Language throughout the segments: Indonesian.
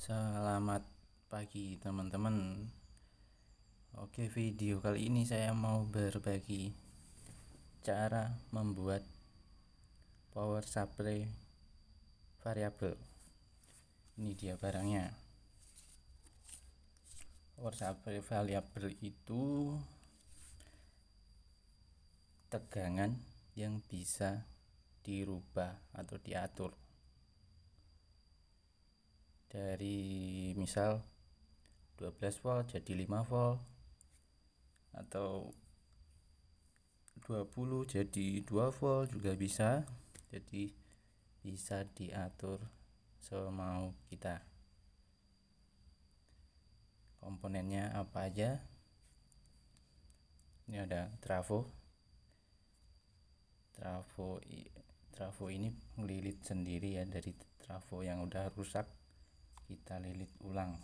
Selamat pagi teman-teman. Oke, video kali ini saya mau berbagi cara membuat power supply variabel. Ini dia barangnya. Power supply variabel itu tegangan yang bisa dirubah atau diatur dari misal 12 volt jadi 5 volt atau 20 jadi 2 volt juga bisa. Jadi bisa diatur semau kita. Komponennya apa aja? Ini ada trafo ini melilit sendiri ya, dari trafo yang udah rusak kita lilit ulang.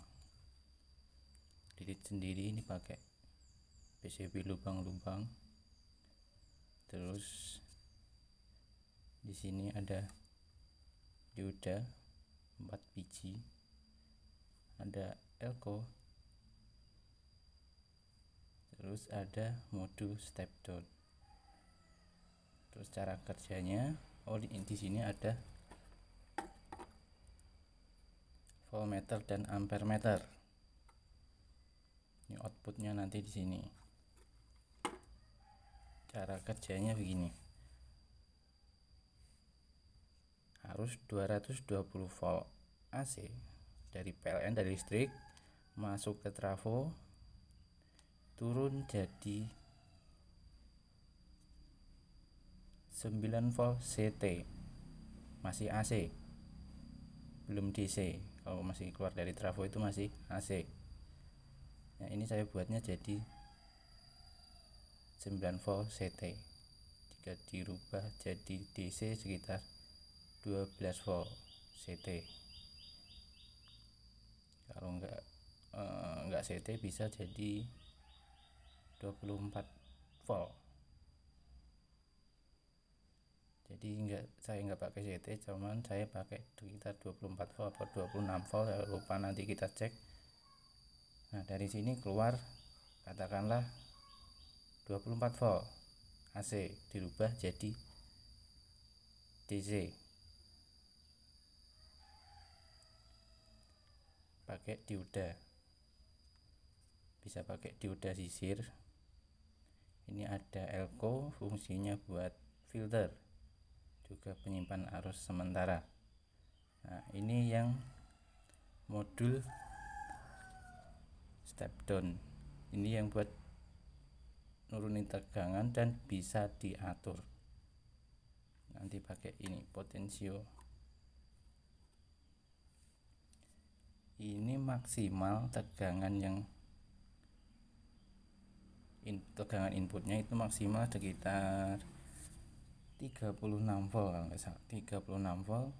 Lilit sendiri ini pakai PCB lubang-lubang. Terus di sini ada dioda 4 biji, ada elko, terus ada modul step down. Terus cara kerjanya, di sini ada voltmeter dan ampermeter. Ini outputnya nanti di sini. Cara kerjanya begini. Harus 220 volt AC dari PLN, dari listrik masuk ke trafo, turun jadi 9 volt CT, masih AC, belum DC. Kalau masih keluar dari trafo itu masih AC. Nah, ini saya buatnya jadi 9 volt CT. Jika dirubah jadi DC sekitar 12 volt CT. Kalau enggak CT bisa jadi 24 volt. Jadi saya enggak pakai CT, cuman saya pakai sekitar 24 volt atau 26 volt, ya lupa, nanti kita cek. Nah, dari sini keluar katakanlah 24 volt AC, dirubah jadi DC. Pakai dioda. Bisa pakai dioda sisir. Ini ada elko, fungsinya buat filter, juga penyimpan arus sementara. Nah, ini yang modul step down. Ini yang buat nurunin tegangan dan bisa diatur. Nanti pakai ini potensio. Ini maksimal tegangan tegangan inputnya itu maksimal sekitar 36 volt, kalau nggak salah 36 volt,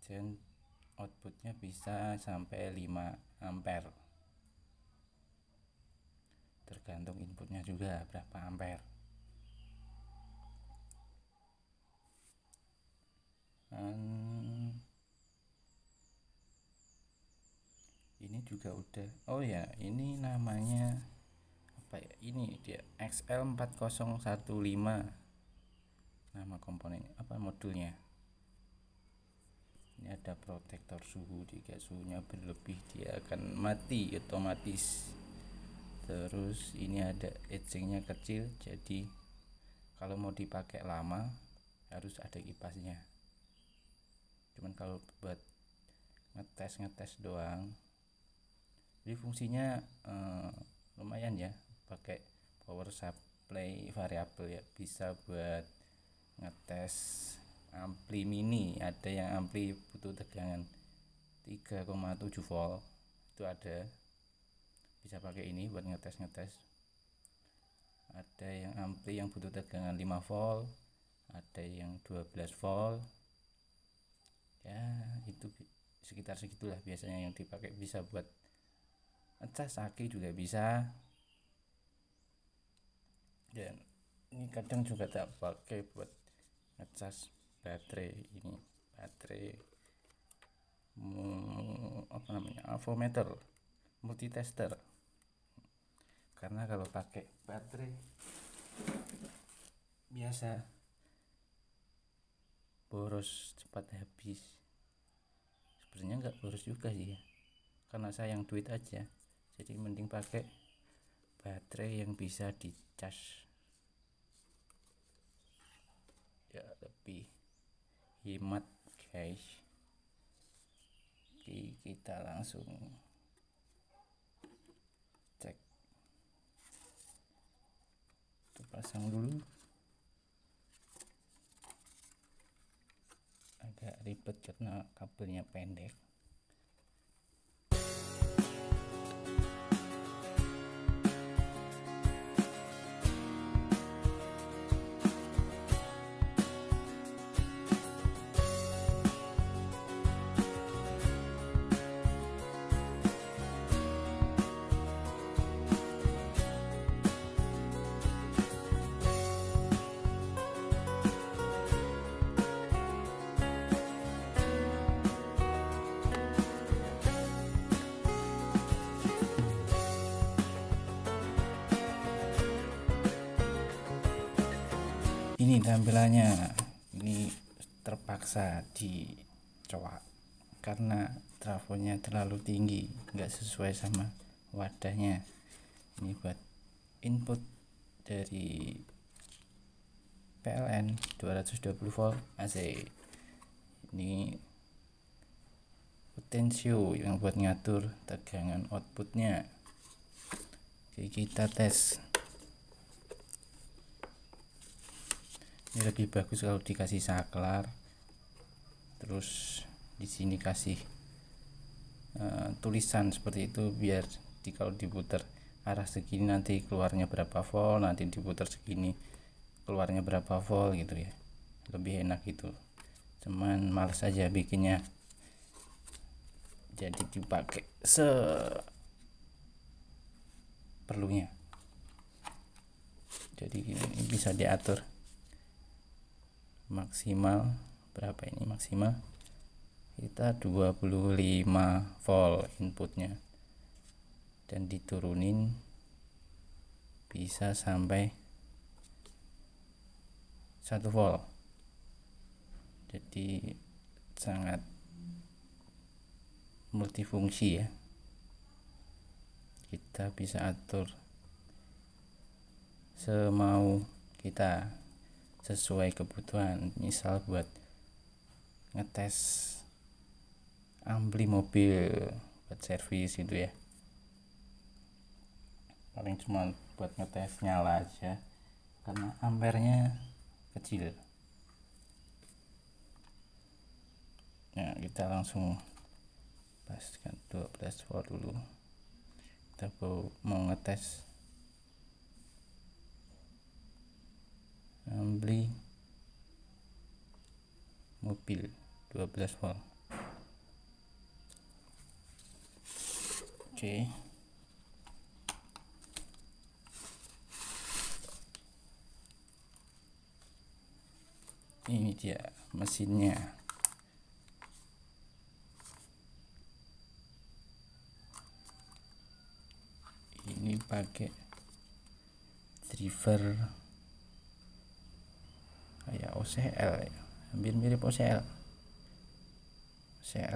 dan outputnya bisa sampai 5 ampere, tergantung inputnya juga berapa ampere. Ini juga udah, oh ya, ini namanya apa ya, ini dia XL4015 nama komponennya, apa modulnya. Ini ada protektor suhu, jika suhunya berlebih dia akan mati otomatis. Terus ini ada etchingnya kecil, jadi kalau mau dipakai lama harus ada kipasnya. Cuman kalau buat ngetes doang, jadi fungsinya lumayan ya, pakai power supply variabel ya. Bisa buat ngetes ampli mini, ada yang ampli butuh tegangan 3,7 volt, itu ada, bisa pakai ini buat ngetes. Ada yang ampli yang butuh tegangan 5 volt, ada yang 12 volt ya, itu sekitar segitulah biasanya yang dipakai. Bisa buat ngecas aki juga bisa, dan ini kadang juga tak pakai buat ngecas baterai. Ini baterai avometer multitester, karena kalau pakai baterai biasa boros, cepat habis. Sebenarnya nggak boros juga sih ya, karena sayang duit aja, jadi mending pakai baterai yang bisa dicas ya, lebih hemat guys. Oke, kita langsung cek. Kita pasang dulu, agak ribet karena kabelnya pendek. Ini tampilannya, ini terpaksa dicowak karena trafonya terlalu tinggi, nggak sesuai sama wadahnya. Ini buat input dari PLN 220 volt AC. Ini potensio yang buat ngatur tegangan outputnya. Oke, kita tes. Ini lebih bagus kalau dikasih saklar, terus di sini kasih tulisan seperti itu, biar kalau diputar arah segini nanti keluarnya berapa volt, nanti diputar segini keluarnya berapa volt gitu ya, lebih enak gitu. Cuman males aja bikinnya, jadi dipakai seperlunya. Jadi ini bisa diatur maksimal berapa, ini maksimal kita 25 volt inputnya, dan diturunin bisa sampai 1 volt. Jadi sangat multifungsi ya, kita bisa atur semau kita sesuai kebutuhan. Misal buat ngetes ampli mobil, buat servis gitu ya, paling cuma buat ngetes nyala aja karena ampernya kecil. Nah, kita langsung paskan 12 volt dulu. Kita mau ngetes ampli mobil 12 volt. Oke. Ini dia mesinnya. Ini pakai driver kayak OCL ya, hampir mirip OCL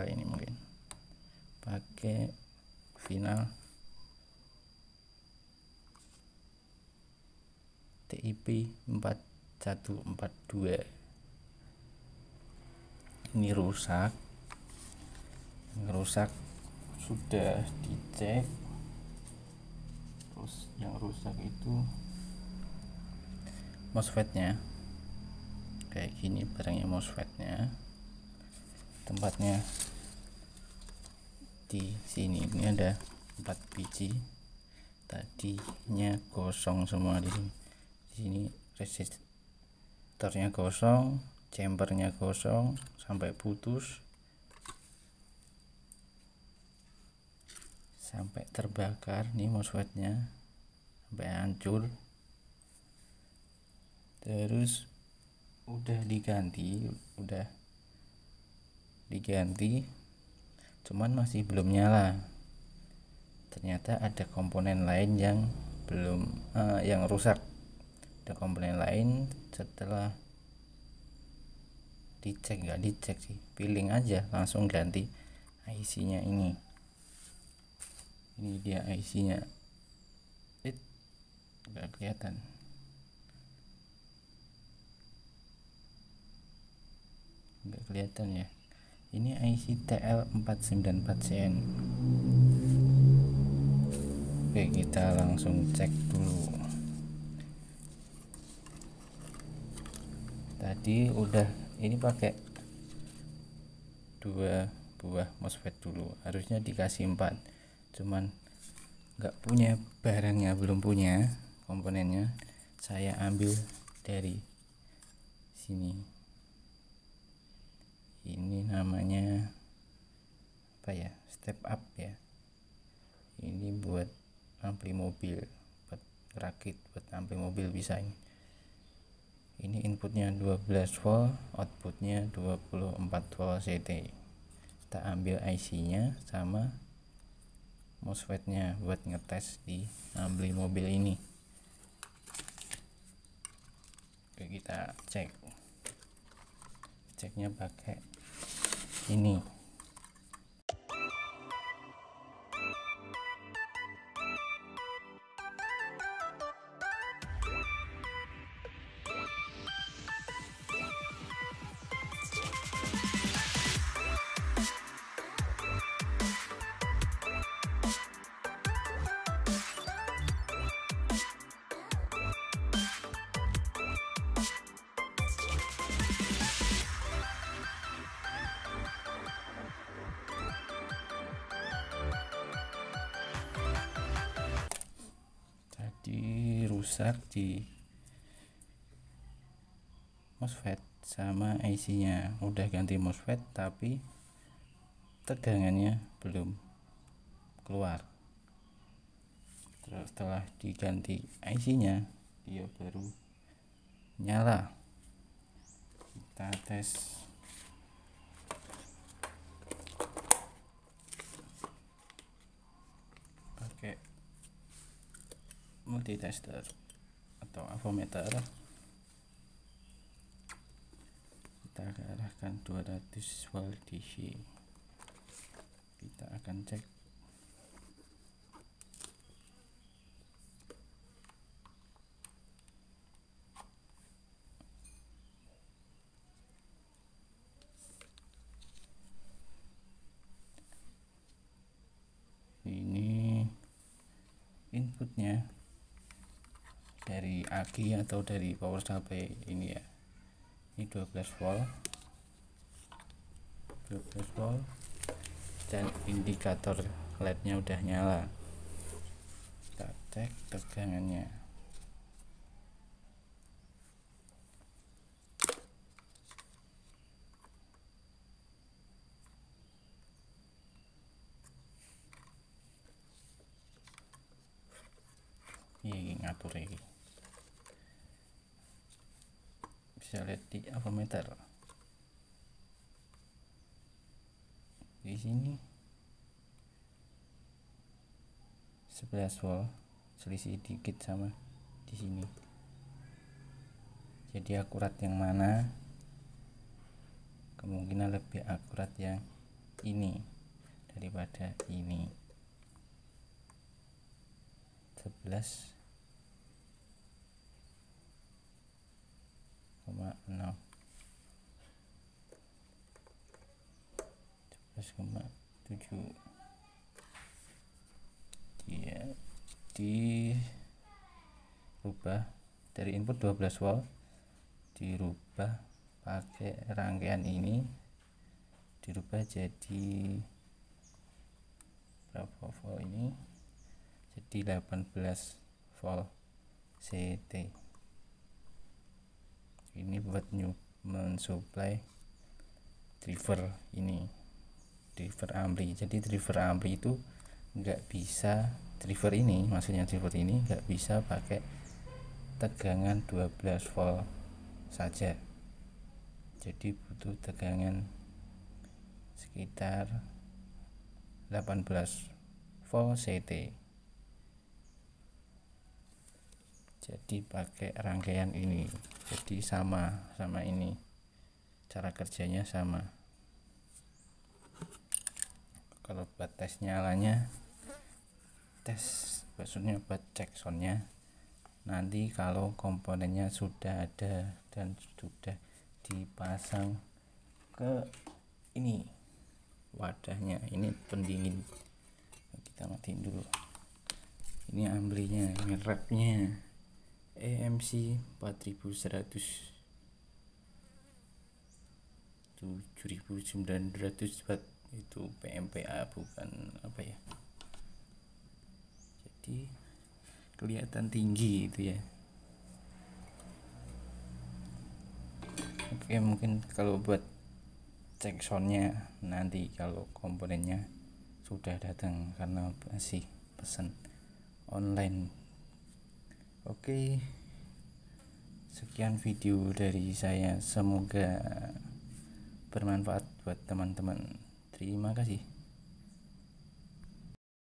ini mungkin pakai final TIP 4142. Ini rusak sudah dicek. Terus yang rusak itu MOSFET-nya, kayak gini barangnya MOSFET-nya, tempatnya di sini. Ini ada 4 biji, tadinya kosong semua di sini. Di sini resistornya kosong, chambernya kosong sampai putus, sampai terbakar nih MOSFET-nya, sampai hancur. Terus udah diganti, cuman masih belum nyala. Ternyata ada komponen lain yang belum yang rusak. Ada komponen lain. Setelah dicek, nggak dicek sih, peeling aja langsung ganti IC nya. Ini dia IC nya. Nggak kelihatan. Ya, ini IC TL494CN. Oke, kita langsung cek dulu. Tadi udah ini pakai 2 buah MOSFET dulu, harusnya dikasih 4, cuman nggak punya barangnya, belum punya komponennya. Saya ambil dari sini. Ini namanya apa ya, step up ya. Ini buat ampli mobil, buat rakit, buat ampli mobil bisa ini. Ini inputnya 12 volt, outputnya 24 volt CT. Kita ambil IC nya sama MOSFET nya buat ngetes di ampli mobil ini. Oke, kita ceknya pakai ini. Rusak di MOSFET sama IC nya. Udah ganti MOSFET tapi tegangannya belum keluar. Terus setelah diganti IC nya, dia baru nyala. Kita tes. Pakai multitester atau avometer. Kita arahkan 200 volt DC. Kita akan cek. Ini inputnya dari aki atau dari power supply ini ya. Ini 12 volt dan indikator LED-nya udah nyala. Kita cek tegangannya. Ini ngatur ini. Bisa lihat di avometer. Di sini 11 volt, selisih dikit sama di sini. Jadi akurat yang mana? Kemungkinan lebih akurat yang ini daripada ini. 11,6. 11,7. Dia dirubah dari input 12 volt, dirubah pakai rangkaian ini, dirubah jadi berapa volt ini, jadi 18 volt CT. Ini buat mensuplai driver ini, driver ampli. Jadi driver ampli itu nggak bisa, driver ini maksudnya, driver ini nggak bisa pakai tegangan 12 volt saja. Jadi butuh tegangan sekitar 18V CT. Jadi pakai rangkaian ini, jadi sama ini, cara kerjanya sama. Kalau buat tes nyalanya, maksudnya buat cek soundnya, nanti kalau komponennya sudah ada dan sudah dipasang ke ini wadahnya, ini pendingin, kita matiin dulu. Ini amblinya, mereknya EMC 4100 7900 watt, itu PMPA bukan apa ya, jadi kelihatan tinggi itu ya. Oke, mungkin kalau buat cek soundnya nanti kalau komponennya sudah datang, karena masih pesan online. Oke, sekian video dari saya, semoga bermanfaat buat teman-teman. Terima kasih.